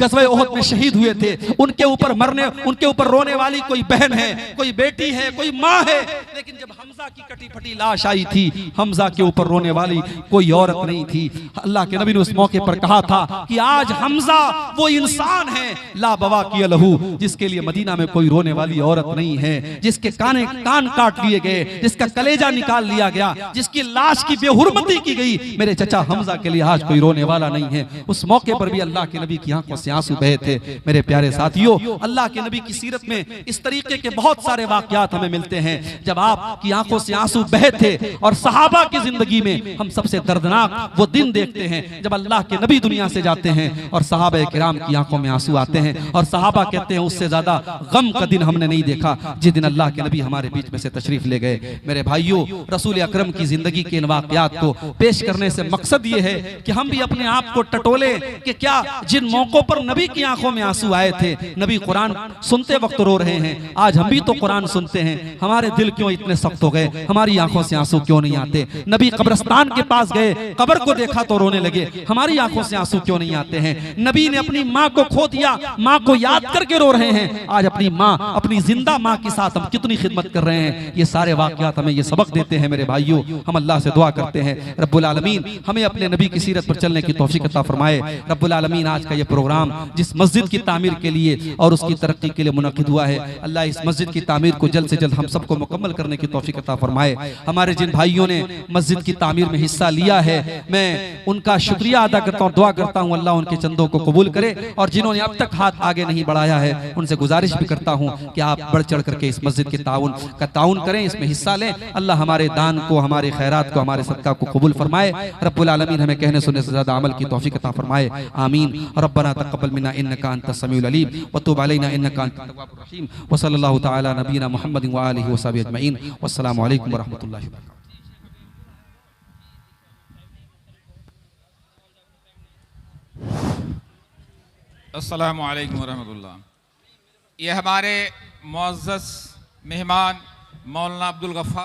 ग़ज़वे उहद में शहीद हुए थे, उनके ऊपर मरने, उनके ऊपर रोने वाली कोई बहन है, कोई बेटी है, कोई माँ है, लेकिन जब हमजा की कटी फटी लाश आई थी, हमजा के ऊपर रोने वाली कोई औरत नहीं थी। अल्लाह के नबी ने उस मौके पर कहा था कि आज हमजा वो इंसान है, ला बवा की लहू, जिसके लिए मदीना में कोई रोने वाली औरत नहीं है, जिसके कान काट लिए गए, जिसका कलेजा निकाल लिया गया, जिसकी लाश की बेहुरमती की गई, मेरे चचा हमजा के लिए आज कोई रोने वाला नहीं है। उस मौके पर भी अल्लाह के नबी की आंखों से आंसू बहे थे। मेरे प्यारे साथियों, अल्लाह के नबी की सीरत में इस तरीके के बहुत सारे वाकयात हमें मिलते हैं जब आपकी आंखों से आंसू बहे थे। और सहाबा की जिंदगी में हम सबसे दर्दनाक वो दिन देखते हैं जब अल्लाह के नबी दुनिया से जाते हैं और सहाबा किराम की आंखों में आंसू आते हैं, और सहाबा कहते हैं उससे ज्यादा गम का दिन हमने नहीं देखा जिस दिन अल्लाह के नबी हमारे बीच में से तशरीफ ले गए। मेरे भाइयों, रसूल अकरम की जिंदगी के इन वाकयात को पेश करने से मकसद ये है कि हम भी अपने आप को टटोले कि क्या जिन मौकों पर नबी की आंखों में आंसू आए थे, नबी कुरान सुनते वक्त रो रहे हैं, आज हम भी तो कुरान सुनते हैं, हमारे दिल क्यों इतने सख्त हो गए, हमारी आंखों से आंसू क्यों नहीं आते? नबी कब्रिस्तान के पास गए, कब्र को देखा तो रोने लगे, हमारी आंखों से आंसू क्यों नहीं आते हैं? नबी ने अपनी माँ को खो दिया, माँ को याद करके रो रहे हैं। आज अपनी माँ, अपनी जिंदा माँ के साथ हम कितनी खिदमत कर रहे हैं। ये सारे वाकयात हमें ये सबक देते हैं मेरे भाइयों। हम अल्लाह से दुआ करते हैं रब्बुल आलमीन हमें अपने नबी की सीरत पर चलने की तौफीक अता फरमाए। रब्बुल आलमीन आज का ये प्रोग्राम जिस मस्जिद की तामीर के लिए और उसकी तरक्की के लिए मुनक़िद हुआ है, अल्लाह इस मस्जिद की तामीर को जल्द से जल्द हम सबको मुकम्मल करने की तौफीक अता फरमाए। हमारे जिन भाइयों ने मस्जिद की तामीर में हिस्सा लिया है, मैं उनका शुक्रिया अदा करता हूँ, दुआ करता हूँ अल्लाह उनके चंदों को कबूल करे। और जिन्होंने अब तक हाथ आगे नहीं बढ़ाया है, उनसे गुजारिश भी करता हूँ कि आप बढ़ चढ़ करके इस मस्जिद के ताउन करें, इसमें हिस्सा लें। अल्लाह हमारे दान को, हमारे खैरात को, हमारे सदका को कबूल फरमाए। रब्बुल आलमीन हमें कहने सुनने से ज्यादा अमल की तौफीक अता फरमाए। आमीन। रब्बना तक़ब्बल मिन्ना इन्नका अंतस समीउल अलीम व तुब अलैना इन्नका अंतत तव्वाबुर रहीम। व सल्लल्लाहु तआला नबीना मुहम्मदिन व आलिहि व सहबिहि अजमईन। वस्सलामु अलैकुम व रहमतुल्लाहि व बरकातहू। अस्सलामु अलैकुम रहमतुल्लाह। ये हमारे मुअज़्ज़ज़ मेहमान मौलाना अब्दुल गफ्फार